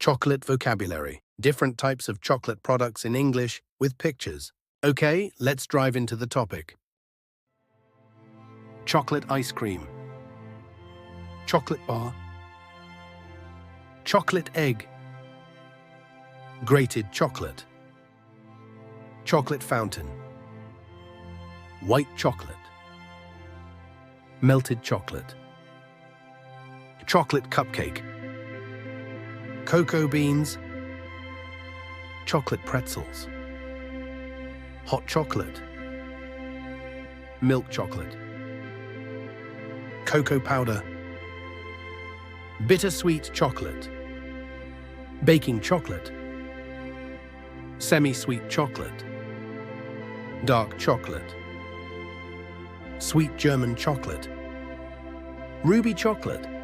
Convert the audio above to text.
Chocolate vocabulary. Different types of chocolate products in English with pictures. Okay, let's dive into the topic. Chocolate ice cream. Chocolate bar. Chocolate egg. Grated chocolate. Chocolate fountain. White chocolate. Melted chocolate. Chocolate cupcake. Cocoa beans. Chocolate pretzels. Hot chocolate. Milk chocolate. Cocoa powder. Bittersweet chocolate. Baking chocolate. Semi-sweet chocolate. Dark chocolate. Sweet German chocolate. Ruby chocolate.